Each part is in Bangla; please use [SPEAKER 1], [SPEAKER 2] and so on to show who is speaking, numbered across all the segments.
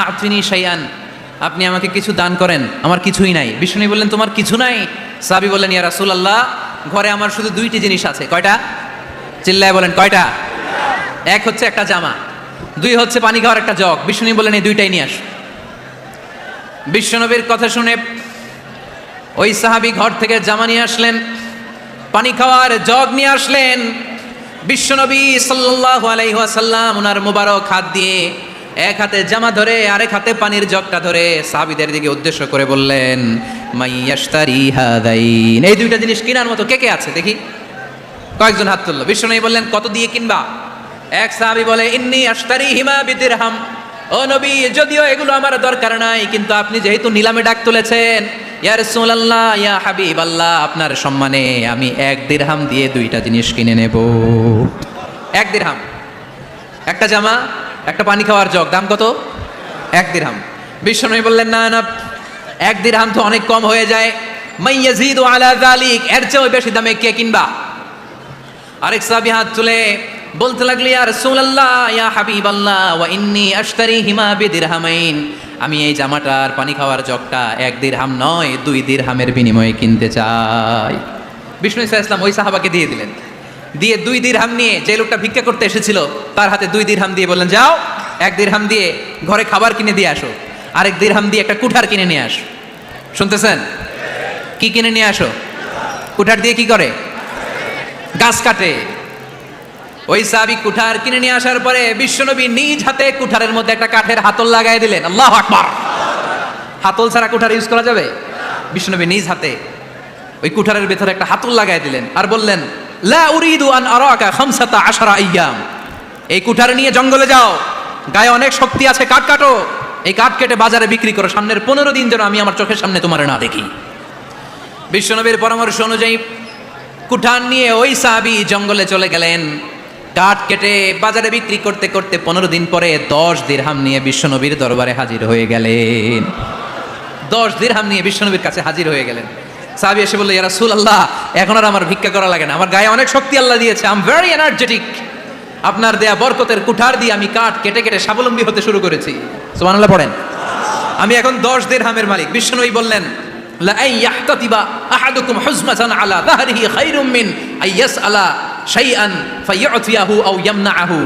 [SPEAKER 1] আ'তিনি শাইআন, আপনি আমাকে কিছু দান করেন, আমার কিছুই নাই। বিষ্ণু বললেন, তোমার কিছু নাই? সাহাবী বললেন, ইয়া রাসূলুল্লাহ, ঘরে আমার শুধু দুইটি জিনিস আছে। কয়টা? চিল্লায় বলেন, কয়টা? এক হচ্ছে একটা জামা, দুই হচ্ছে পানি খাওয়ার একটা জগ। বিষ্ণু বললেন, এই দুইটাই নিয়ে আস। বিশ্বনবীর কথা শুনে ওই সাহাবী ঘর থেকে জামা নিয়ে আসলেন, পানি খাওয়ার জগ নিয়ে আসলেন। বিশ্বনবী সাল্লাল্লাহু আলাইহি ওয়াসাল্লাম ওনার মোবারক হাত দিয়ে এক হাতে জামা ধরে আরেক হাতে পানির জগটা ধরে সাহাবীদের দিকে উদ্দেশ্য করে বললেন, মাইয়াশতারি হাদাইন, এই দুইটা জিনিস কেনার মতো কে কে আছে দেখি? কয়েকজন হাত তুললো। বিশ্বনবী বললেন, কত দিয়ে কিনবা? এক সাহাবী বলে, ইন্নী আশতারিহিমা বিদিরহাম, ও নবী, যদিও এগুলো আমার দরকার নাই, কিন্তু আপনি যেহেতু নিলামে ডাক তুলেছেন, ইয়া রাসূলুল্লাহ, ইয়া হাবিবাল্লাহ, আপনার সম্মানে আমি 1 দিরহাম দিয়ে দুইটা জিনিস কিনে নেব। 1 দিরহাম, একটা জামা, একটা পানি খাওয়ার জগ, দাম কত? 1 দিরহাম। বিশ্বনবী বললেন, না না, 1 দিরহাম তো অনেক কম হয়ে যায়, মাইয়াজিদু আলা যালিক, এর চেয়ে বেশি দামে কে কিনবা? আরেক সাহাবী হাত তুলে বলতে লাগলি, ইয়া রাসূলুল্লাহ, ইয়া হাবিবাল্লাহ, ওয়া ইন্নী আশতারিহিমা বিদিরহামাইন, আমি এই জামাটার পানি খাওয়ার জগটা 1 দিরহাম নয় 2 দিরহামের বিনিময়ে কিনতে চাই। বিষ্ণু সাল্লাল্লাহু আলাইহি ওয়াসাল্লাম ওই সাহাবাকে দিয়ে দিলেন। দিয়ে 2 দিরহাম নিয়ে যে লোকটা ভিক্ষা করতে এসেছিল তার হাতে 2 দিরহাম দিয়ে বললেন, যাও 1 দিরহাম দিয়ে ঘরে খাবার কিনে দিয়ে আসো, আরেক দিরহাম দিয়ে একটা কুঠার কিনে নিয়ে আসো। শুনতেছেন? কি কিনে নিয়ে আসো? কুঠার দিয়ে কি করে? গাছ কাটে। ওই সাহাবী কুঠার কিনে নিয়ে আসার পরে বিশ্বনবী নিজ হাতে কুঠারের মধ্যে একটা কাঠের হাতল লাগাই দিলেন। আল্লাহু আকবার! হাতল ছাড়া কুঠার ইউজ করা যাবে? বিশ্বনবী নিজ হাতে ওই কুঠারের ভেতরে একটা হাতল লাগাই দিলেন আর বললেন, লা উরিদু আন আরাকা 15 আইয়াম, এই কুঠার নিয়ে জঙ্গলে যাও, গায়ে অনেক শক্তি আছে, কাঠ কাটো, এই কাঠ কেটে বাজারে বিক্রি করো, সামনের 15 দিন যেন আমি আমার চোখের সামনে তোমার না দেখি। বিশ্বনবীর পরামর্শ অনুযায়ী কুঠার নিয়ে ওই সাহাবী জঙ্গলে চলে গেলেন। কাঠ কেটে বাজারে বিক্রি করতে করতে 15 দিন পরে 10 দিরহাম নিয়ে বিশ্বনবীর দরবারে হাজির হয়ে গেলেন। 10 দিরহাম নিয়ে বিশ্বনবীর কাছে হাজির হয়ে গেলেন। সাহাবী এসে বলল, ইয়া রাসূলুল্লাহ, এখন আর আমার ভিক্ষা করা লাগে না, আমার গায়ে অনেক শক্তি আল্লাহ দিয়েছে, আই এম ভেরি এনার্জেটিক, আপনার দেয়া বরকতের কুঠার দিয়ে আমি কাঠ কেটে কেটে স্বাবলম্বী হতে শুরু করেছি। সুবহানাল্লাহ পড়েন। আমি এখন 10 দিরহামের মালিক। বিশ্বনবী বললেন, লা আইয়াহতাতিবা আহাদুকুম হুজমাতান আলা যাহরিহি খায়রুম মিন আইয়াসআলা শাইআন ফায়ু'তিয়াহু আও ইয়ামনাহু,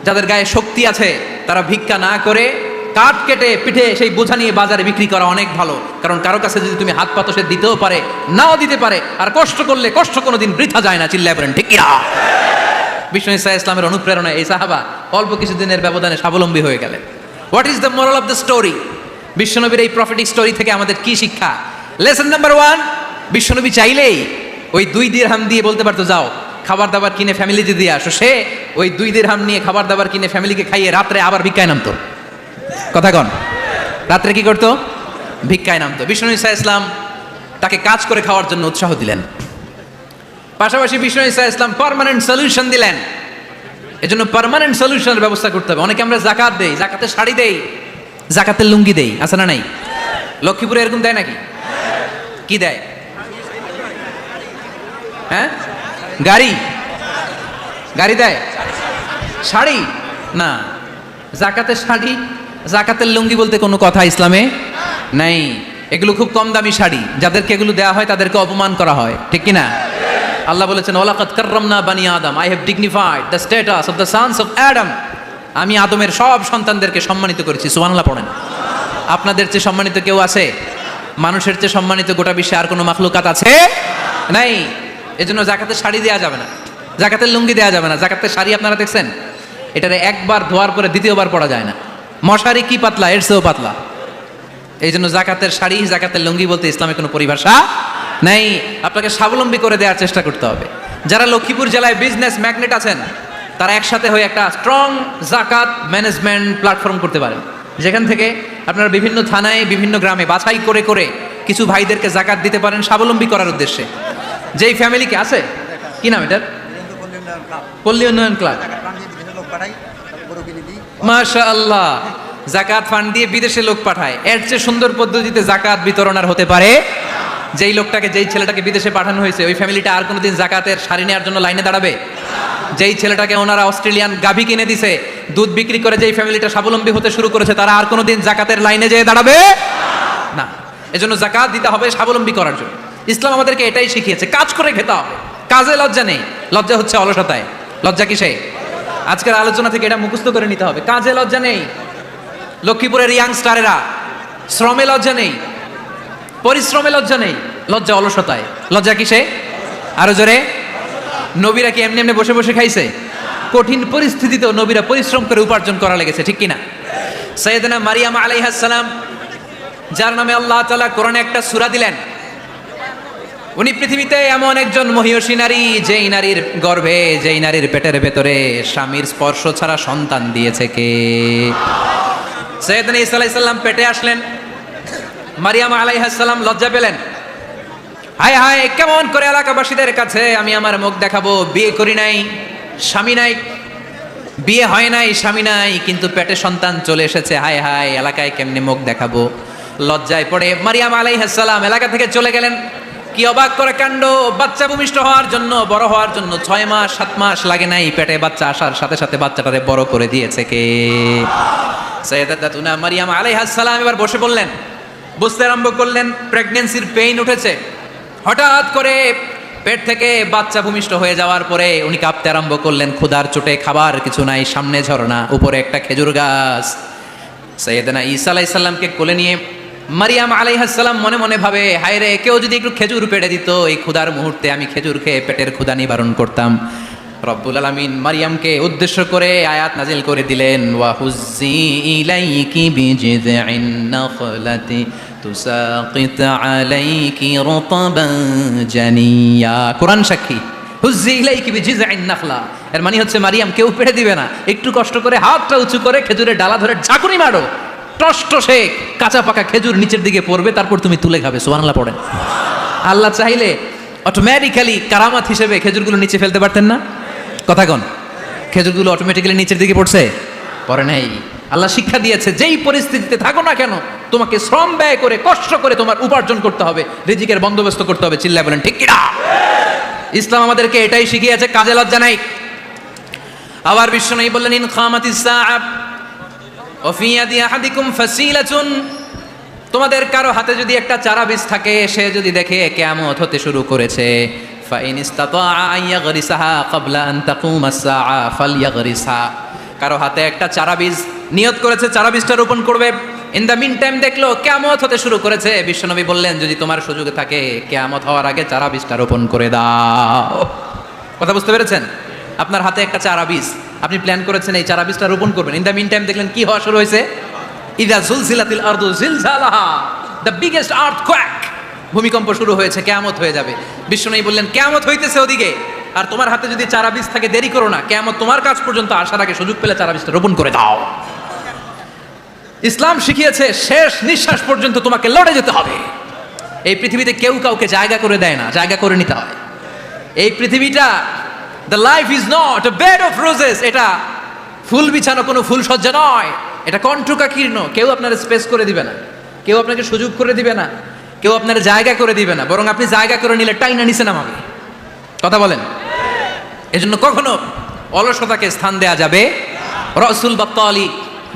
[SPEAKER 1] যাদের গায়ে শক্তি আছে তারা ভিক্ষা না করে কাঠ কেটে পিঠে সেই বোঝা নিয়ে বাজারে বিক্রি করা অনেক ভালো, কারণ কারো কাছে যদি তুমি হাত পাতো সে দিতেও পারে, নাও দিতে পারে, আর কষ্ট করলে কষ্ট কোনোদিন বৃথা যায় না। চিল্লায় বলেন ঠিক কিনা? বিষ্ণু ঈসা ইসলামের অনুপ্রেরণায় এই সাহাবা অল্প কিছুদিনের ব্যবধানে স্বাবলম্বী হয়ে গেলেন। What is the moral of the story? বিশ্বনবীর এই প্রফেটিক স্টোরি থেকে আমাদের কি শিক্ষা? লেসন নাম্বার 1, বিশ্বনবী চাইলেই ওই 2 দিরহাম দিয়ে বলতে পারতো, যাও খাবার দাবার কিনে ফ্যামিলিতে দিয়ে আসো। সে ওই 2 দিরহাম নিয়ে খাবার দাবার কিনে ফ্যামিলিকে খাইয়ে রাত্রে আবার ভিক্ষায় নামতো। কথা কন, রাত্রে কি করতো? ভিক্ষায় নামতো। বিষ্ণু ঈসা ইসলাম তাকে কাজ করে খাওয়ার জন্য উৎসাহ দিলেন। পাশাপাশি বিষ্ণু ঈসা ইসলাম পার্মানেন্ট সলিউশন দিলেন। এজন্য পার্মানেন্ট সলিউশনের ব্যবস্থা করতে হবে। অনেকে আমরা যাকাত দেই, যাকাতের শাড়ি দেই, যাকাতের লুঙ্গি দেই, আছে না নাই? লক্ষ্মীপুরে এরকম দেয় নাকি? কি দেয়? হ্যাঁ, গাড়ি দেয়, শাড়ি না। যাকাতের শাড়ি, যাকাতের লুঙ্গি বলতে কোনো কথা ইসলামে নাই। এগুলো খুব কম দামি শাড়ি, যাদেরকে এগুলো দেওয়া হয় তাদেরকে অপমান করা হয়, ঠিক কিনা? আল্লাহ বলেছেন, ওয়ালাকাদ কাররামনা বানি আদম, I have dignified the status of the sons of Adam, আমি আদমের সব সন্তানদেরকে সম্মানিত করেছি। সুবহানাল্লাহ পড়েন। আপনাদের চেয়ে সম্মানিত কেউ আছে? মানুষের চেয়ে সম্মানিত গোটা বিশ্বে আর কোনো মাখলুকাত আছে? নাই। এজন্য যাকাতের শাড়ি দেওয়া যাবে না, যাকাতের লুঙ্গি দেওয়া যাবে না। যাকাতের শাড়ি আপনারা দেখছেন, এটারে একবার ধোয়ার পরে দ্বিতীয়বার পরা যায় না। মশারি কি পাতলা, এর চেয়েও পাতলা। এই জন্য জাকাতের শাড়ি, জাকাতের লুঙ্গি বলতে ইসলামে কোনো পরিভাষা নেই। আপনাকে স্বাবলম্বী করে দেওয়ার চেষ্টা করতে হবে। যারা লক্ষ্মীপুর জেলায় বিজনেস ম্যাগনেট আছেন, তারা একসাথে হয়ে একটা স্ট্রং জাকাত ম্যানেজমেন্ট প্ল্যাটফর্ম করতে পারেন, যেখান থেকে আপনারা বিভিন্ন থানায়, বিভিন্ন গ্রামে বাছাই করে করে কিছু ভাইদেরকে জাকাত দিতে পারেন স্বাবলম্বী করার উদ্দেশ্যে। যেই ফ্যামিলিকে আছে, কি নাম এটার? পল্লী উন্নয়ন ক্লাব। মাশাআল্লাহ, জাকাত ফান্ড দিয়ে বিদেশে লোক পাঠায়। এর চেয়ে সুন্দর পদ্ধতিতে জাকাত বিতরণ আর হতে পারে? যেই লোকটাকে, যেই ছেলেটাকে বিদেশে পাঠানো হয়েছে, ওই ফ্যামিলিটা আর কোনোদিন জাকাতের শাড়ি নেওয়ার জন্য লাইনে দাঁড়াবে? যেই ছেলেটাকে ওনারা অস্ট্রেলিয়ান গাভী কিনে দিছে, দুধ বিক্রি করে যেই ফ্যামিলিটা স্বাবলম্বী হতে শুরু করেছে, তারা আর কোনোদিন জাকাতের লাইনে যেয়ে দাঁড়াবে না। এজন্য জাকাত দিতে হবে স্বাবলম্বী করার জন্য। ইসলাম আমাদেরকে এটাই শিখিয়েছে, কাজ করে খেতে হবে। কাজে লজ্জা নেই, লজ্জা হচ্ছে অলসতায়। লজ্জা কিসে? আজকের আলোচনা থেকে এটা মুখস্থ করে নিতে হবে। কাজে লজ্জা নেই। লক্ষ্মীপুরের ইয়াংস্টারেরা শ্রমে লজ্জা নেই, পরিশ্রমে লজ্জা নেই, লজ্জা অলসতায়। লজ্জা কিসে? আরো জোরে। নবীরা কি এমনি এমনি বসে বসে খাইছে? কঠিন পরিস্থিতিতেও নবীরা পরিশ্রম করে উপার্জন করা লেগেছে, ঠিক কিনা? সাইয়েদনা মারিয়াম আলাইহিস সালাম, যার নামে আল্লাহ তাআলা কোরআনে একটা সূরা দিলেন, উনি পৃথিবীতে এমন একজন মহিয়সী নারী, যেই নারীর গর্ভে, যেই নারীর পেটের ভেতরে স্বামীর স্পর্শ ছাড়া সন্তান দিয়েছে কে? সাইয়েদনা ঈসা আলাইহিস সালাম পেটে আসলেন। মারিয়াম আলাইহিস সালাম লজ্জা পেলেন। হায় হায়, কেমন করে এলাকাবাসীদের কাছে আমি আমার মুখ দেখাবো? বিয়ে করি নাই, স্বামী নাই, বিয়ে হয় নাই, স্বামী নাই, কিন্তু পেটে সন্তান চলে এসেছে। হায় হায়, এলাকায় কেমনে মুখ দেখাবো? লজ্জায় পড়ে মারিয়াম আলাইহিস সালাম এলাকা থেকে চলে গেলেন। কি অবাক করে কাণ্ড! বাচ্চা ভূমিষ্ঠ হওয়ার জন্য, বড় হওয়ার জন্য 6 মাস 7 মাস লাগে নাই, পেটে বাচ্চা আসার সাথে সাথে বাচ্চাটারে বড় করে দিয়েছে কে? সাইয়েদাতুনা মারিয়াম আলাইহিস সালাম এবার বসে পড়লেন, বুঝতে আরম্ভ করলেন প্রেগন্যান্সির পেইন উঠেছে। হঠাৎ করে পেট থেকে বাচ্চা ভূমিষ্ঠ হয়ে যাওয়ার পরে উনি কাঁপতে আরম্ভ করলেন। ক্ষুধার চোটে খাবার কিছু নাই, সামনে ঝরনা, উপরে একটা খেজুর গাছ। সাইয়েদনা ঈসা আলাইহিস সালামকে কোলে নিয়ে মারিয়াম আলাইহিস সালাম মনে মনে ভাবে, হায় রে, কেউ যদি একটু খেজুর পেড়ে দিত, এই ক্ষুধার মুহূর্তে আমি খেজুর খেয়ে পেটের ক্ষুধা নিবারণ করতাম। রব্বুল আলামিন মারিয়ামকে উদ্দেশ্য করে আয়াত নাজিল করে দিলেন, ওয়া হুজ্জি ইলাইকি বিজিযইন নাখলাতি তুসাকিত আলাইকি রতবান জানিয়া। কোরআন সাক্ষী, হুজ্জি ইলাইকি বিজিযইন নাখলা, এর মানে হচ্ছে মারিয়াম, কেউ পেড়ে দিবে না, একটু কষ্ট করে হাতটা উঁচু করে খেজুরের ডালা ধরে ঝাঁকুনি মারো, টসটসে কাঁচা পাকা খেজুর নিচের দিকে পড়বে, তারপর তুমি তুলে খাবে। সুবহানাল্লাহ পড়েন। আল্লাহ চাইলে অটোমেটিক্যালি কারামাত হিসেবে খেজুরগুলো নিচে ফেলতে পারতেন না? কথা কোন? খেজুরগুলো অটোমেটিক্যালি নিচের দিকে পড়ছে? পড়ে নাই। আল্লাহ শিক্ষা দিয়েছে, যেই পরিস্থিতিতে থাকো না কেন, তোমাকে শ্রম ব্যয় করে, কষ্ট করে তোমার উপার্জন করতে হবে, রিজিকের বন্দোবস্ত করতে হবে। চিল্লায় বলেন ঠিক কিনা? ইসলাম আমাদেরকে এটাই শিখিয়েছে, কাজে লজ্জা নাই। আবার বিশ্বনবী বললেন, ইন খামাতিস সাআ ওয়া ফি ইয়াদি আহাদিকুম ফাসিলাতুন, তোমাদের কারো হাতে যদি একটা চারা বীজ থাকে, সে যদি দেখে কিয়ামত হতে শুরু করেছে, ফাইন ইসতাতাআ আন ইয়াগরিসাহা ক্বাবলা আন তাকুমাস সাআ ফালইয়াগরিসহা, কারো হাতে একটা চারা বীজ নিয়ত করেছে, চারা বীজটা রোপণ করবে, ইন দ্য মিন টাইম দেখলো কিয়ামত হতে শুরু করেছে, বিশ্বনবী বললেন, যদি তোমার সুযোগ থাকে কিয়ামত হওয়ার আগে চারা বীজটা রোপণ করে দাও। কথা বুঝতে পেরেছেন? আপনার হাতে একটা চারা বীজ, আপনি প্ল্যান করেছেন এই চারা বীজটা রোপণ করবেন, ইন দ্য মিন টাইম দেখলেন কি হওয়া শুরু হয়েছে? ইযা জুলজিলাতিল আরদু জিলজালাহা, দ্য বিগেস্ট আর্থকোয়েক, ভূমিকম্প শুরু হয়েছে, কিয়ামত হয়ে যাবে। বিশ্বনবী বললেন, কিয়ামত হইতেছে ওদিকে, আর তোমার হাতে যদি চারা বীজ থাকে, দেরি করো না, কিয়ামত তোমার কাছ পর্যন্ত আসার আগে সুযোগ পেলে চারা বীজটা রোপণ করে দাও। ইসলাম শিখিয়েছে শেষ নিঃশ্বাস পর্যন্ত তোমাকে লড়ে যেতে হবে। এই পৃথিবীতে কেউ কাউকে জায়গা করে দেয় না, জায়গা করে নিতে হয়। এই পৃথিবীটা, the life is not a bed of roses, এটা ফুল বিছানো কোনো ফুলসজ্জা নয়, এটা কণ্টকাকীর্ণ। কেউ আপনার স্পেস করে দিবে না, কেউ আপনাকে সুযোগ করে দিবে না, কেউ আপনার জায়গা করে দিবে না, বরং আপনি জায়গা করে নিলে টাইনা নিচে নামাবে। কথা বলেন। এজন্য কখনো অলসতাকে স্থান দেয়া যাবে। রসুল বাত্তালি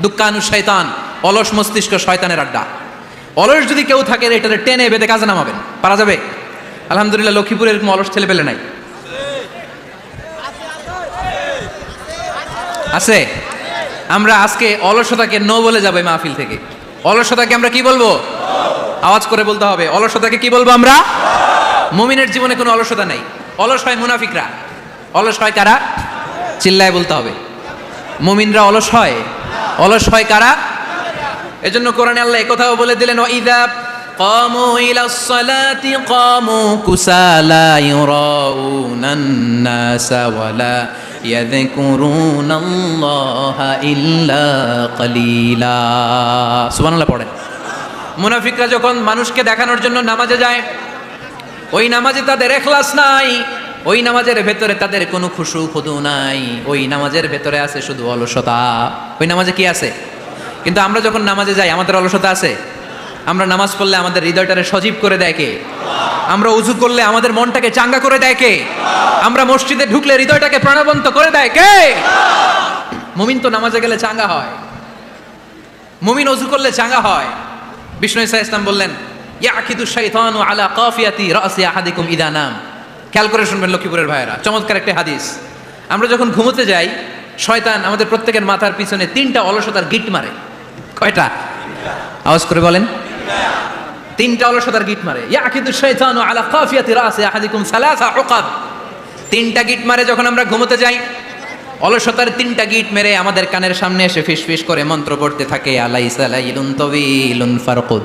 [SPEAKER 1] দুক্কানু শয়তান, অলস মস্তিষ্ক শয়তানের আড্ডা। অলস যদি কেউ থাকে, এটাতে টেনে বেঁধে কাজে নামাবেন, পারা যাবে? আলহামদুলিল্লাহ, লক্ষ্মীপুরে এরকম অলস ছেলে পেলে নাই আছে। আমরা আজকে অলসতাকে নো বলে যাবো মাহফিল থেকে। অলসতাকে আমরা কি বলবো? আওয়াজ করে বলতে হবে, অলসতাকে কি বলবো আমরা? মুমিনের জীবনে কোনো অলসতা নাই। অলস হয় মুনাফিকরা। অলস হয় কারা? চিল্লায় বলতে হবে। মুমিনরা অলস হয়? অলস হয় কারা? এজন্য কোরআনে আল্লাহ একথাও বলে দিলেন, ওয়াইদা কামু ইলাস সালাতি কামু কুসালা ইউরাউনান নাসা ওয়ালা ইয়াযকুরুনাল্লাহা ইল্লা কালিলা। সুবহানাল্লাহ পড়েন। মুনাফিকরা যখন মানুষকে দেখানোর জন্য নামাজে যায়, ওই নামাজে তাদের ইখলাস নাই, ওই নামাজের ভেতরে তাদের কোনো খুশু খুদু নাই, ওই নামাজের ভেতরে আছে শুধু অলসতা। ওই নামাজে কি আছে? কিন্তু আমরা যখন নামাজে যাই, আমাদের অলসতা আছে? আমরা নামাজ পড়লে আমাদের হৃদয়টারে সজীব করে দেয় কে? আমরা উযু করলে আমাদের মনটাকে চাঙ্গা করে দেয় কে? আমরা মসজিদে ঢুকলে হৃদয়টাকে প্রাণবন্ত করে দেয় কে? মুমিন তো নামাজে গেলে চাঙ্গা হয়, মুমিন উযু করলে চাঙ্গা হয়। বিষ্ণু ঈসা ইসলাম বললেন, ইয়াকিদু শাইতানু আলা কাফিয়াতি রাসি আহাদিকুম ইদা নাম। খেয়াল করে শুনবেন লক্ষ্মীপুরের ভাইয়েরা, চমৎকার একটা হাদিস। আমরা যখন ঘুমোতে যাই, শয়তান আমাদের প্রত্যেকের মাথার পিছনে 3টা অলসতার গিট মারে। কয়টা? আওয়াজ করে বলেন। 3টা অলসতার গিট মারে। ইয়াকিদু শাইতানু আলা কাফিয়াতি রাসি আহাদিকুম সালাসা উকাব। 3টা গিট মারে যখন আমরা ঘুমোতে যাই। অলসতার 3টা গিট মেরে আমাদের কানের সামনে এসে ফিসফিস করে মন্ত্র পড়তে থাকে, আলাইসা লাইলুন তাওয়িলুন ফারকুদ,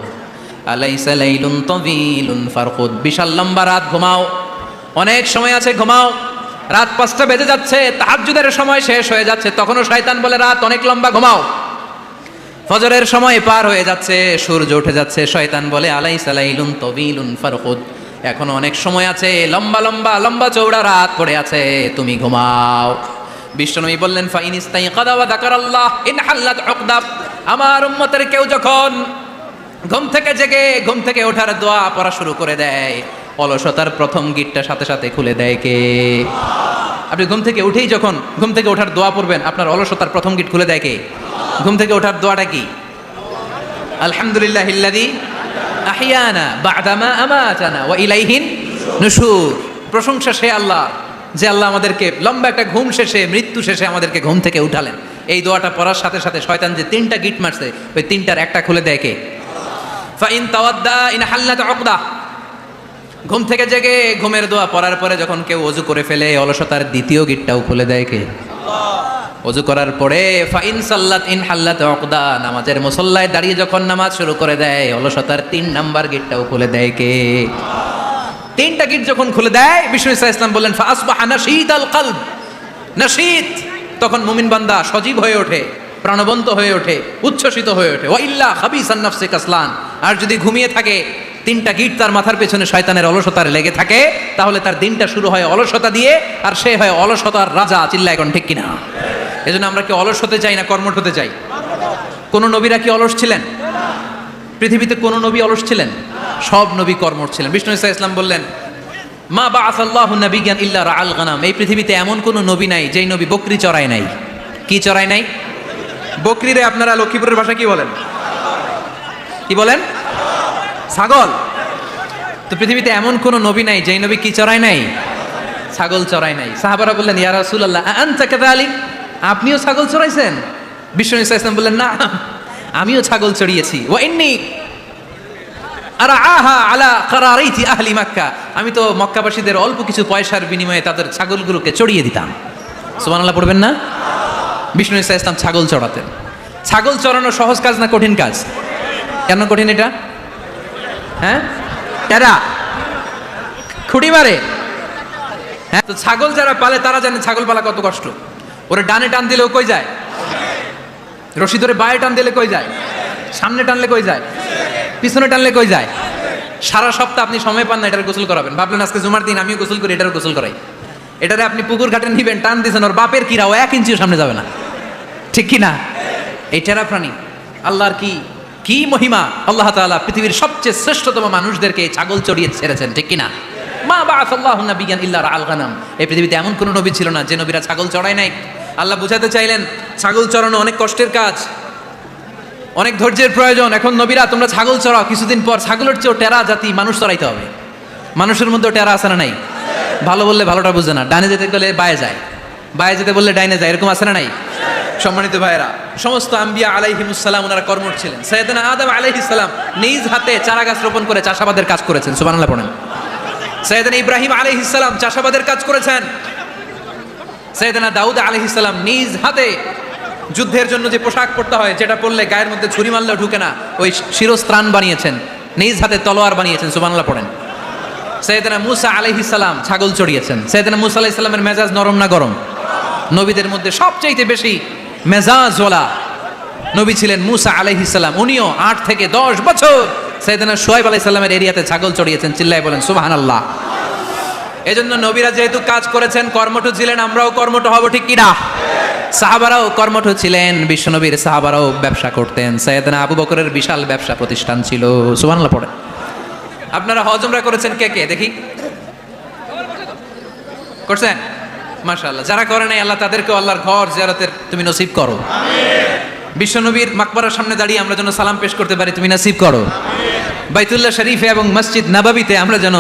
[SPEAKER 1] আলাইসা লাইলুন তাওয়িলুন ফারকুদ। বিশাল লম্বা রাত, ঘুমাও, অনেক সময় আছে, ঘুমাও। রাত 5টা বেজে যাচ্ছে, তাহাজ্জুদের সময় শেষ হয়ে যাচ্ছে, তখনও শয়তান বলে রাত অনেক লম্বা, ঘুমাও। ফজরের সময় পার হয়ে যাচ্ছে, সূর্য উঠে যাচ্ছে, শয়তান বলে আলাইসা লাইলুন তাওয়িলুন ফারকুদ, এখনো অনেক সময় আছে, লম্বা লম্বা লম্বা চৌড়া রাত পড়ে আছে, তুমি ঘুমাও। বিশ্বনবী বললেন, ফাইন ইস্তাইকাযা ওয়া যাকারাল্লাহ ইনহাল্লাত উকদা। আমার উম্মতের কেউ যখন ঘুম থেকে জেগে ঘুম থেকে ওঠার দোয়া পড়া শুরু করে দেয়, অলসতার প্রথম গিটটা সাথে সাথে খুলে দেয় কে? আপনি ঘুম থেকে উঠেই যখন ঘুম থেকে ওঠার দোয়া পড়বেন, আপনার অলসতার প্রথম গিট খুলে দেয় কে? ঘুম থেকে ওঠার দোয়াটা কি? আলহামদুলিল্লাহিল্লাযী আহইয়ানা বা'দা মা আমাতানা ওয়া ইলাইহিন নুশুর। প্রশংসা সে আল্লাহ, যে আল্লাহ আমাদেরকে লম্বা একটা ঘুম শেষে, মৃত্যু শেষে আমাদেরকে ঘুম থেকে উঠালেন। এই দোয়াটা পড়ার সাথে সাথে শয়তান যে 3টা গিট মারছে, ওই 3টার একটা খুলে দেয় কে? ফাইন তাওয়াদ্দা ইনহাল্লাত উকদা। ঘুম থেকে জেগে ঘুমের দোয়া পড়ার পরে যখন কেউ ওযু করে ফেলে, অলসতার দ্বিতীয় গিটটাও খুলে দেয় কে? ওযু করার পরে ফাইন সাল্লাত ইনহাল্লাত উকদা, নামাজের মুসল্লায় দাঁড়িয়ে যখন নামাজ শুরু করে দেয়, অলসতার 3 নাম্বার গিটটাও খুলে দেয় কে? 3টা গিট যখন খুলে দেয়, বিষ্ণু ঈসা ইসলাম বললেন, ফাসবাহা নাশীতাল কলব। নাশীত, তখন মুমিন বান্দা সজীব হয়ে ওঠে, প্রাণবন্ত হয়ে ওঠে, উচ্ছ্বসিত হয়ে ওঠে। ওয়া ইল্লা খাবিসান নাফসি কাসলান। আর যদি ঘুমিয়ে থাকে, 3টা গিট তার মাথার পেছনে শয়তানের অলসতার লেগে থাকে, তাহলে তার দিনটা শুরু হয় অলসতা দিয়ে, আর সে হয় অলসতার রাজা। চিল্লায় এখন ঠিক কিনা? এজন্য আমরা কি অলস হতে চাই না কর্মঠ হতে চাই? কোন নবীরা কি অলস ছিলেন? পৃথিবীতে কোন নবী অলস ছিলেন? সব নবী কর্মঠ ছিলেন। বিষ্ণু ঈসা ইসলাম বললেন, মা বাআসাল্লাহু নাবিয়্যান ইল্লা রাআল গানাম। এই পৃথিবীতে এমন কোন নবী নাই যেই নবী বকরি চড়ায় নাই। কি চড়ায় নাই? বকরিরে আপনারা লক্ষ্মীপুরের ভাষা কি বলেন? কি বলেন? ছাগল। তো পৃথিবীতে এমন কোন নবী নাই যেই নবী কি চড়ায় নাই? ছাগল চড়ায় নাই। সাহাবারা বললেন, ইয়া রাসূলুল্লাহ আনতা কাযালিক, আপনিও ছাগল চড়াইছেন? বিষ্ণু ঈসা ইসলাম বললেন, না, আমিও ছাগল চড়িয়েছি। ওয়া ইন্নী আরআহা আলা কারারাইতি আহলি মক্কা, আমি তো মক্কাবাসীদের অল্প কিছু পয়সার বিনিময়ে তাদের ছাগলগুলোকে চড়িয়ে দিতাম। সুবহানাল্লাহ পড়বেন না? বিষ্ণু ঈসা ইসলাম ছাগল চড়াতেন। ছাগল চড়ানো সহজ কাজ না কঠিন কাজ? কেন কঠিন এটা? হ্যাঁ, টেরা খুঁটি মারে। হ্যাঁ, তো ছাগল যারা পালে তারা জানে ছাগল পালা কত কষ্ট। ওরে ডানে টান দিলেও কই যায়? রশি ধরে বায়ে টান দিলে কই যায়? সামনে টানলে কই যায়? পিছনে টানলে কই যায়? সারা সপ্তাহ আপনি সময় পান না এটার গোসল করাবেন। ভাবলেন আজকে জুমার দিন আমিও গোসল করি, এটারও গোসল করাই। এটারে আপনি পুকুর ঘাটে নিবেন, টান দিয়েছেন, ওর বাপের কিরা, ও 1 ইঞ্চিও সামনে যাবে না। ঠিক কি না? এই টেরা প্রাণী আল্লাহর কি মহিমা! আল্লাহ তাআলা পৃথিবীর সবচেয়ে শ্রেষ্ঠতম মানুষদেরকে ছাগল চড়িয়ে ছেড়েছেন। ঠিক কি না? মা বাআসাল্লাহু নাবিয়্যান ইল্লা রাআল গানাম। এই পৃথিবীতে এমন কোন নবী ছিল না যে নবীরা ছাগল চড়ায় নাই। আল্লাহ বুঝাতে চাইলেন, ছাগল চড়ানো অনেক কষ্টের কাজ, অনেক ধৈর্যের প্রয়োজন। এখন নবীরা তোমরা ছাগল চড়াও, কিছুদিন পর ছাগলের চেয়েও টেরা জাতি মানুষ চড়াইতে হবে। মানুষের মধ্যেও টেরা আছে না নাই? ভালো বললে ভালোটা বুঝে না, ডানে যেতে গেলে বায়ে যায়, বায়ে যেতে বললে ডাইনে যায়, এরকম আছে না নাই? সম্মানিত ভাইয়েরা, সমস্ত আম্বিয়া আলাইহিমুস সালাম ওনারা কর্মঠ ছিলেন। সাইয়েদনা আদম আলাইহিস সালাম নিজ হাতে চারা গাছ রোপণ করে চাষাবাদের কাজ করেছেন। সুবহানাল্লাহ পড়েন। সাইয়েদনা ইব্রাহিম আলাইহিস সালাম চাষাবাদের কাজ করেছেন। সাইয়েদনা দাউদ আলাইহিস সালাম নিজ হাতে যুদ্ধের জন্য যে পোশাক পরতে হয়, যেটা পরলে গায়ের মধ্যে ছুরি মারলেও ঢুকে না, ওই শিরস্ত্রাণ বানিয়েছেন, নিজ হাতে তলোয়ার বানিয়েছেন। সুবহানাল্লাহ পড়েন। সাইয়েদনা মূসা আলাইহিস সালাম ছাগল চড়িয়েছেন। সাইয়েদনা মূসা আলাইহিস সালামের মেজাজ নরম না গরম? নবীদের মধ্যে সবচাইতে বেশি মেজাজওয়ালা নবী ছিলেন মূসা আলাইহিস সালাম। উনিও 8 থেকে 10 বছর সাইয়েদনা শুআয়ব আলাইহিস সালামের এরিয়াতে ছাগল চড়িয়েছেন। চিল্লায় বলেন সুবহানাল্লাহ। এজন্য নবীরা যেহেতু কাজ করেছেন, কর্মঠ ছিলেন, আমরাও কর্মঠ হব। ঠিক কি না? সাহাবারাও কর্মঠ ছিলেন, বিশ্বনবীর সাহাবারাও ব্যবসা করতেন। সাইয়েদনা আবু বকরের বিশাল ব্যবসা প্রতিষ্ঠান ছিল। সুবহানাল্লাহ পড়ে। আপনারা হজ উমরা করেছেন কে কে দেখি? করছেন? মাশাআল্লাহ। যারা করে নাই আল্লাহ তাদেরকে আল্লাহর ঘর জিয়ারতের তুমি নসিব করো। আমিন। বিশ্বনবীর মাকবারার সামনে দাঁড়িয়ে আমরা যেন সালাম পেশ করতে পারি, তুমি নসিব করো। আমিন। বাইতুল্লাহ শরীফে এবং মসজিদ নববীতে আমরা যেন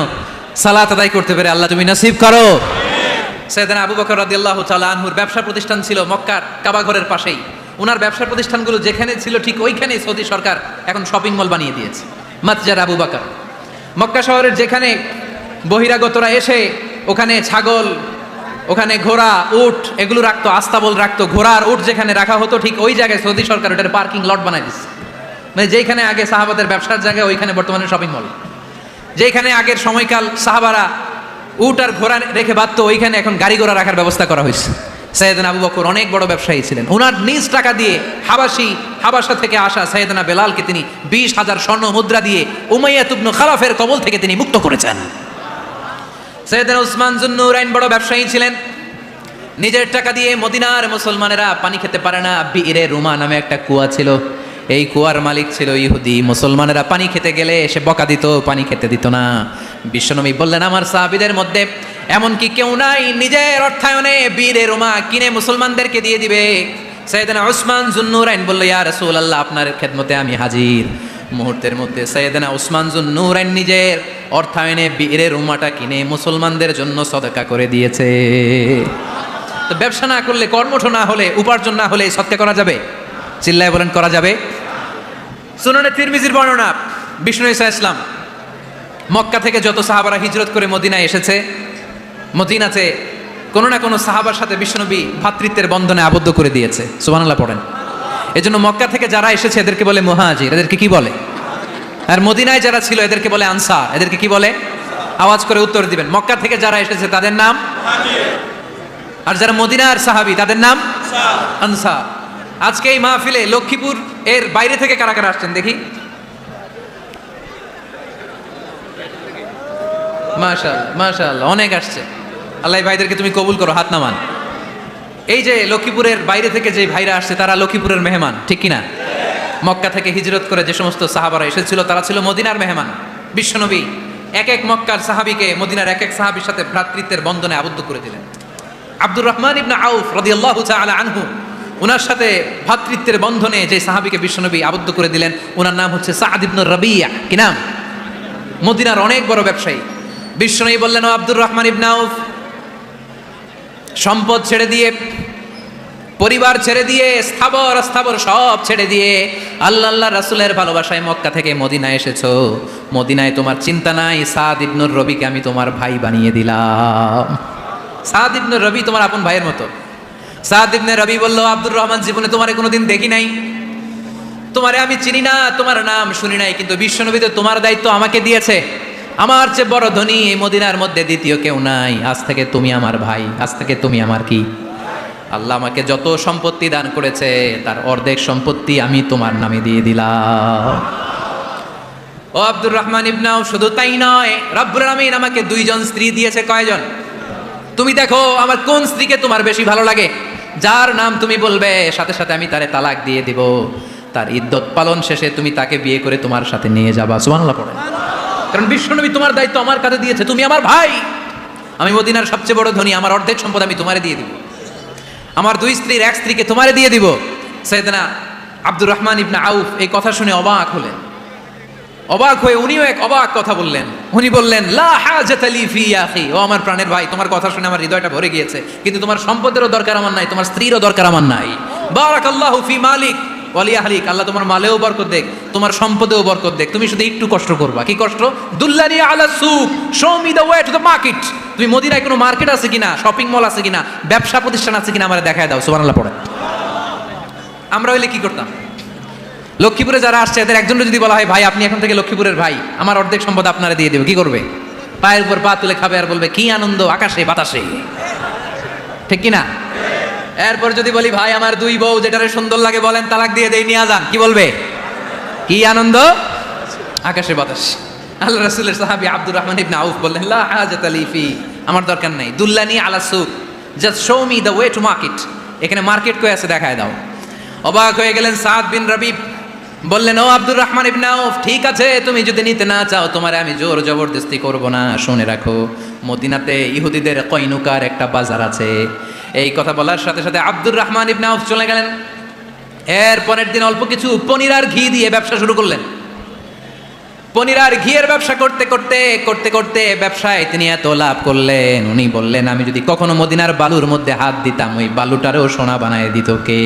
[SPEAKER 1] সালাত আদায় করতে পারি, আল্লাহ তুমি নসিব করো। আমিন। সাইয়েদনা আবু বকর রাদিয়াল্লাহু তাআলা আনহুর ব্যবসা প্রতিষ্ঠান ছিল মক্কার কাবা ঘরের পাশেই। ওনার ব্যবসা প্রতিষ্ঠানগুলো যেখানে ছিল ঠিক ওইখানেই সৌদি সরকার এখন শপিং মল বানিয়ে দিয়েছে, মাতজার আবু বকর। মক্কা শহরের যেখানে বহিরাগতরা এসে ওখানে ছাগল, ওখানে ঘোড়া, উট এগুলো রাখতো, আস্তাবল রাখতো, ঘোড়ার উট যেখানে রাখা হতো ঠিক ওই জায়গায় সৌদি সরকার ওটার পার্কিং লট বানাই দিচ্ছে। মানে যেখানে আগে সাহাবাদের ব্যবসার জায়গা ওইখানে বর্তমানে শপিং মল। যেখানে আগের সময়কাল সাহাবারা উট আর ঘোড়া রেখে বাঁধতো ওইখানে এখন গাড়ি ঘোড়া রাখার ব্যবস্থা করা হয়েছে। সাইয়েদনা আবু বকর অনেক বড় ব্যবসায়ী ছিলেন। ওনার নিজ টাকা দিয়ে হাবাসা থেকে আসা সাইয়েদনা বেলালকে তিনি 20,000 স্বর্ণ মুদ্রা দিয়ে উমাইয়া ইবনে খালাফের কবল থেকে তিনি মুক্ত করেছেন। সাইয়েদনা উসমান যুন্নুরাইন বড় ব্যবসায়ী ছিলেন। নিজের টাকা দিয়ে মদিনার মুসলমানেরা পানি খেতে পারে না, বিইরে রুমা নামে একটা কুয়া ছিল, এই কুয়ার মালিক ছিল ইহুদি। মুসলমানেরা পানি খেতে গেলে এসে বকা দিত, পানি খেতে দিত না। বিশ্বনবী বললেন আমার সাহাবীদের মধ্যে এমন কি কেউ নাই নিজের অর্থায়নে বিইরে রুমা কিনে মুসলমানদেরকে দিয়ে দিবে? সাইয়েদনা উসমান যুন্নুরাইন বলল ইয়া রাসূলুল্লাহ আপনার খেদমতে আমি হাজির। মুহূর্তের মধ্যে সাইয়েদনা উসমান যুন্নুরাইন নিজের অর্থায়নে বিইরে রুমাটা কিনে মুসলমানদের জন্য সদকা করে দিয়েছে। তো ব্যবসা না করলে, কর্মঠ না হলে, উপার্জন না হলে সদকা করা যাবে? চিল্লায় বলেন করা যাবে? সুনানে তিরমিজির বর্ণনা, বিষ্ণু ঈসা ইসলাম মক্কা থেকে যত সাহাবারা হিজরত করে মদিনায় এসেছে, মদিনাতে কোনো না কোনো সাহাবার সাথে বিশ্বনবী ভ্রাতৃত্বের বন্ধনে আবদ্ধ করে দিয়েছে। সুবহানাল্লাহ পড়েন। এজন্য মক্কা থেকে যারা এসেছে এদেরকে বলে মুহাজির, এদেরকে কি বলে? আর মদিনায় যারা ছিল এদেরকে বলে আনসার, এদেরকে কি বলে? আওয়াজ করে উত্তর দিবেন। মক্কা থেকে যারা এসেছে তাদের নাম মুহাজির, আর যারা মদিনার সাহাবী তাদের নাম আনসার। আজকে এই মাহফিলে লক্ষ্মীপুর এর বাইরে থেকে কারা কারা আসছেন দেখি? মাশাআল্লাহ মাশাআল্লাহ, অনেক আসছে। আল্লাহ ভাইদেরকে তুমি কবুল করো, হাত নামান। এই যে লক্ষ্মীপুরের বাইরে থেকে যে ভাইরা আসছে তারা লক্ষ্মীপুরের মেহমান, ঠিক কিনা? মক্কা থেকে হিজরত করে যে সমস্ত সাহাবারা এসেছিল তারা ছিল মদিনার মেহমান। বিশ্বনবী এক এক মক্কার সাহাবীকে মদিনার এক এক সাহাবীর সাথে ভ্রাতৃত্বের বন্ধনে আবদ্ধ করে দিলেন। আব্দুর রহমান ইবনে আউফ রাদিয়াল্লাহু তাআলা আনহু, ওনার সাথে ভ্রাতৃত্বের বন্ধনে যে সাহাবীকে বিশ্বনবী আবদ্ধ করে দিলেন ওনার নাম হচ্ছে সাদ ইবনে রাবিয়া। কি নাম? মদিনার অনেক বড় ব্যবসায়ী। বিশ্বনবী বললেন ও আব্দুর রহমান ইবনে আউফ, সম্পদ ছেড়ে দিয়ে, পরিবার ছেড়ে দিয়ে, স্থাবর অস্থাবর সব ছেড়ে দিয়ে আল্লাহ রাসূলের ভালোবাসায় মক্কা থেকে মদিনায় এসেছো। মদিনায় তোমার চিন্তা নাই, সাদ ইবনে রবিকে আমি তোমার ভাই বানিয়ে দিলাম। সাদ ইবনে রবি তোমার আপন ভাইয়ের মতো। সাদ ইবনে রবি বলল আব্দুর রহমান জীবনে তোমারে কোনোদিন দেখি নাই, তোমারে আমি চিনি না, তোমার নাম শুনি নাই, কিন্তু বিশ্বনবী তো তোমার দায়িত্ব আমাকে দিয়েছে। আমার চেয়ে বড় ধনী এই মদিনার মধ্যে দ্বিতীয় কেউ নাই। আজ থেকে তুমি আমার ভাই, আজ থেকে তুমি আমার কি? আল্লাহ আমাকে যত সম্পত্তি দান করেছে তার অর্ধেক সম্পত্তি আমি তোমার নামে দিয়ে দিলাম। ও আব্দুর রহমান ইবনে আউফ, শুধু তাই নয়, রব্বুল আলামিন আমাকে 2 জন স্ত্রী দিয়েছে। কয়জন? তুমি দেখো আমার কোন স্ত্রীকে তোমার বেশি ভালো লাগে, যার নাম তুমি বলবে সাথে সাথে আমি তারে তালাক দিয়ে দিব। তার ইদ্যত পালন শেষে তুমি তাকে বিয়ে করে তোমার সাথে নিয়ে যাবা। সুবহানাল্লাহ পড়েন। কারণ বিশ্বনবী তোমার দায়িত্ব আমার কাছে দিয়েছে, তুমি আমার ভাই। আমি মদিনার সবচেয়ে বড় ধনী, আমার অর্ধেক সম্পদ আমি তোমারে দিয়ে দিব। আমার 2 স্ত্রীর 1 স্ত্রীকে তোমারে দিয়ে দিব। সাইয়েদনা আব্দুর রহমান ইবনে আউফ এই কথা শুনে অবাক হলেন। অবাক হয়ে উনিও এক অবাক কথা বললেন। উনি বললেন লা হাজাতা লি ফি ইয়া আখি, ও আমার প্রাণের ভাই, তোমার কথা শুনে আমার হৃদয়টা ভরে গিয়েছে, কিন্তু তোমার সম্পদেরও দরকার আমার নাই, তোমার স্ত্রীরও দরকার আমার নাই। বারাকাল্লাহু ফি মালিক ওয়া লি আহলিক, আল্লাহ তোমার মালেও বরকত দেখ, তোমার সম্পদেও বরকত দেখ। তুমি শুধু একটু কষ্ট করবা। কি কষ্ট? দুল্লানি আলা সুক, show me the way to the market. তুমি মদিনায় কোনো মার্কেট আছে কিনা, শপিং মল আছে কিনা, ব্যবসা প্রতিষ্ঠান আছে কিনা আমারে দেখায় দাও। সুবহানাল্লাহ পড়ে। আমরা হইলে কি করতাম? লক্ষ্মীপুরে যারা আসছে এদের একজনের যদি বলা হয় ভাই আপনি এখন থেকে লক্ষ্মীপুরের ভাই, আমার অর্ধেক সম্পদ আপনারা দিয়ে দেবে, কি করবে? পায়ের উপর পা তুলে খাবে আর বলবে কি আনন্দ আকাশে বাতাসে, ঠিক কিনা? এরপর যদি বলি ভাই আমার 2 বউ যেটারে সুন্দর লাগে বলেন তালাক দিয়ে দেই, নিয়ে যান, কি বলবে? কি আনন্দ আকাশে বাতাস। আল্লাহ রাসূলের সাহাবী আব্দুর রহমান ইবনে আউফ বললেন লা হাজাতা লি ফি, আমার দরকার নাই। দুল্লানি আলা সুক, just show me the way to market. এখানে মার্কেট কই আছে দেখায় দাও। অবাক হয়ে গেলেন সাদ বিন রবি। বললেন, ও আব্দুর রহমান ইবনে আউফ, ঠিক আছে, তুমি যদি নিতে না চাও, তোমারে আমি জোর জবরদস্তি করব না। শুনে রাখো, মদিনাতে ইহুদিদের কয়নুকার একটা বাজার আছে। এই কথা বলার সাথে সাথে আব্দুর রহমান ইবনে আউফ চলে গেলেন। এর পরের দিন অল্প কিছু পনির আর ঘি দিয়ে ব্যবসা শুরু করলেন। পনির আর ঘিয়ের ব্যবসা করতে করতে করতে করতে ব্যবসায় তিনি এত লাভ করলেন, উনি বললেন, আমি যদি কখনো মদিনার বালুর মধ্যে হাত দিতাম, ওই বালুটারেও সোনা বানায় দিত কে?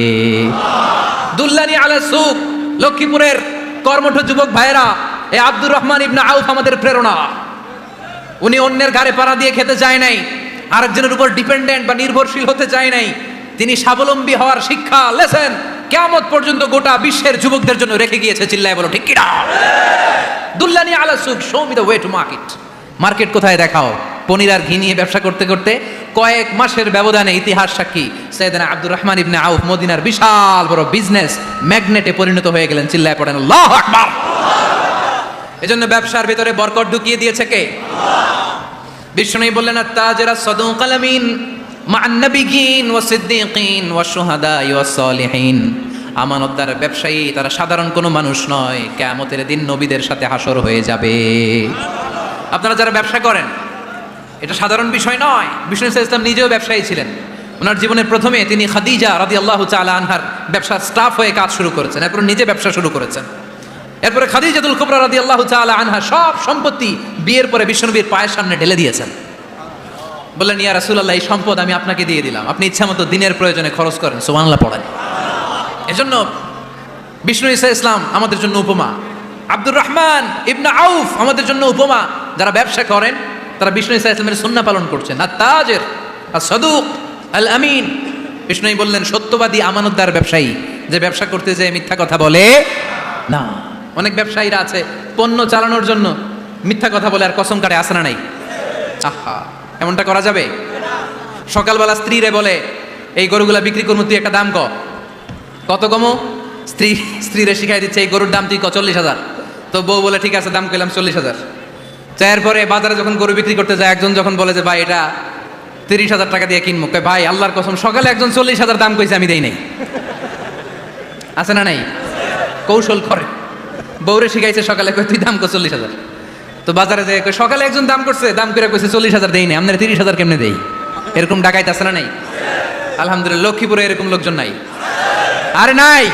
[SPEAKER 1] দুল্লানি আলা সুক, লক্ষ্মীপুরের কর্মঠ যুবক ভাইয়েরা, এই আব্দুর রহমান ইবনে আউফ আমাদের প্রেরণা। উনি অন্যের ঘাড়ে পাড়া দিয়ে খেতে চায় নাই, আরেকজনের উপর ডিপেন্ডেন্ট বা নির্ভরশীল হতে চায় নাই। তিনি স্বাবলম্বী হওয়ার শিক্ষা, লেসেন, কিয়ামত পর্যন্ত গোটা বিশ্বের যুবকদের জন্য রেখে গিয়েছে। চিল্লায় বলো ঠিক কি না? দুল্লানি আলা সুক, show me the way to market. Market কোথায় দেখাও। পনির আর ঘি নিয়ে ব্যবসা করতে করতে কয়েক মাসের ব্যবধানে ইতিহাস সাক্ষী সাইয়েদনা আব্দুর রহমান ইবনে আউফ মদিনার বিশাল বড় বিজনেস ম্যাগনেটে পরিণত হয়ে গেলেন। চিল্লায় পড়েন আল্লাহু আকবার। এজন্য ব্যবসার ভিতরে বরকত ঢুকিয়ে দিয়েছে কে? বিষ্ণু বললেন, আত-তাজিরা সাদুকাল আমিন মা'আন নাবিয়্যিন ওয়াস সিদ্দীকিন ওয়াশ শুহাদা'i ওয়াস সালিহিন। আমানতদার ব্যবসায়ী তারা সাধারণ কোনো মানুষ নয়, কিয়ামতের দিন নবীদের সাথে হাসর হয়ে যাবে। আপনারা যারা ব্যবসা করেন, এটা সাধারণ বিষয় নয়। বিষ্ণু ইসলাম নিজেও ব্যবসায়ী ছিলেন। ওনার জীবনের প্রথমে তিনি খাদিজা রাদিয়াল্লাহু তাআলা আনহার ব্যবসার স্টাফ হয়ে কাজ শুরু করেছেন, এরপর নিজে ব্যবসা শুরু করেছেন। এরপরে খাদিজাতুল কুবরা রাদিয়াল্লাহু তাআলা আনহা সব সম্পত্তি বিয়ের পরে বিশ্বনবীর পায়ের সামনে ঢেলে দিয়েছেন। বললেন, ইয়া রাসূলুল্লাহ, এই সম্পদ আমি আপনাকে দিয়ে দিলাম, আপনি ইচ্ছামতো দিনের প্রয়োজনে খরচ করেন। সুবহানাল্লাহ পড়েন। এজন্য বিষ্ণু ইসলাম আমাদের জন্য উপমা, আব্দুর রহমান ইবনে আউফ আমাদের জন্য উপমা। যারা ব্যবসা করেন তারা বিষ্ণু ইসলামের সুন্নাহ পালন করছেন। আত-তাজির আস-সাদুক আল আমিন। বিষ্ণু বললেন, সত্যবাদী আমানতদার ব্যবসায়ী, যে ব্যবসা করতে যেয়ে মিথ্যা কথা বলে না। অনেক ব্যবসায়ীরা আছে পণ্য চালানোর জন্য মিথ্যা কথা বলে আর কসম কাটে, আসে না নাই? আহা, এমনটা করা যাবে? সকালবেলা স্ত্রীরে বলে, এই গরুগুলা বিক্রি করবো, তুই একটা দাম কত কমো? স্ত্রীরে শিখাই দিচ্ছে, এই গরুর দাম তুই 40,000। তো বউ বলে, ঠিক আছে, দাম কইলাম 40,000। চায়ের পরে বাজারে যখন গরু বিক্রি করতে যায়, একজন যখন বলে যে ভাই এটা 30,000 টাকা দিয়ে কিনবো, ভাই আল্লাহর কসম সকালে একজন 40,000 দাম কইছে, আমি দেই নাই। আছে না নাই? কৌশল করে। বউরে শিখাইছে সকালে, কই তুই দাম কর 40,000। তো বাজারে যায়, সকালে একজন দাম করছে, দাম করে কইছে 40,000 দেই নাই, আপনার 30,000 কেমনে দেই? এরকম ডাকাইতে আছে না নাই? আলহামদুলিল্লাহ, লক্ষ্মীপুরে এরকম লোকজন নাই। আরে নাই,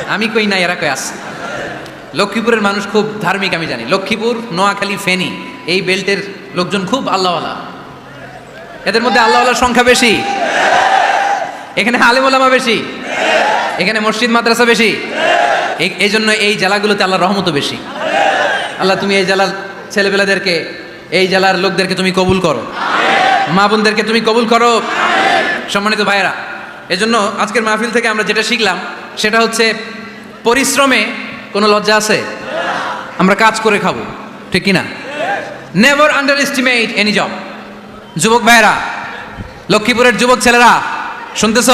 [SPEAKER 1] আমি কই নাই, এরা কই আছে। লক্ষ্মীপুরের মানুষ খুব ধার্মিক, আমি জানি। লক্ষ্মীপুর, নোয়াখালী, ফেনী, এই বেল্টের লোকজন খুব আল্লাহওয়ালা। এদের মধ্যে আল্লাহওয়ালার সংখ্যা বেশি। এখানে আলেম ওলামা বেশি, এখানে মসজিদ মাদ্রাসা বেশি। এই জন্য এই জেলাগুলোতে আল্লাহর রহমতও বেশি। আল্লাহ, তুমি এই জেলার ছেলেপেলাদেরকে, এই জেলার লোকদেরকে তুমি কবুল করো, মা বোনদেরকে তুমি কবুল করো। সম্মানিত ভাইয়েরা, এজন্য আজকের মাহফিল থেকে আমরা যেটা শিখলাম সেটা হচ্ছে, পরিশ্রমে কোনো লজ্জা আছে? আমরা কাজ করে খাবো, ঠিক কিনা? Never underestimate any job. যুবক ভাইয়েরা, লক্ষ্মীপুরের যুবক ছেলেরা, শুনতেছ?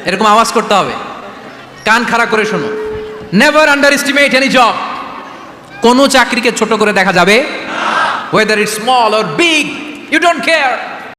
[SPEAKER 1] এরকম আওয়াজ করতে হবে, কান খাড়া করে শোনো। Never underestimate any job. কোনো চাকরিকে ছোট করে দেখা যাবে, whether it's small or big, you don't care.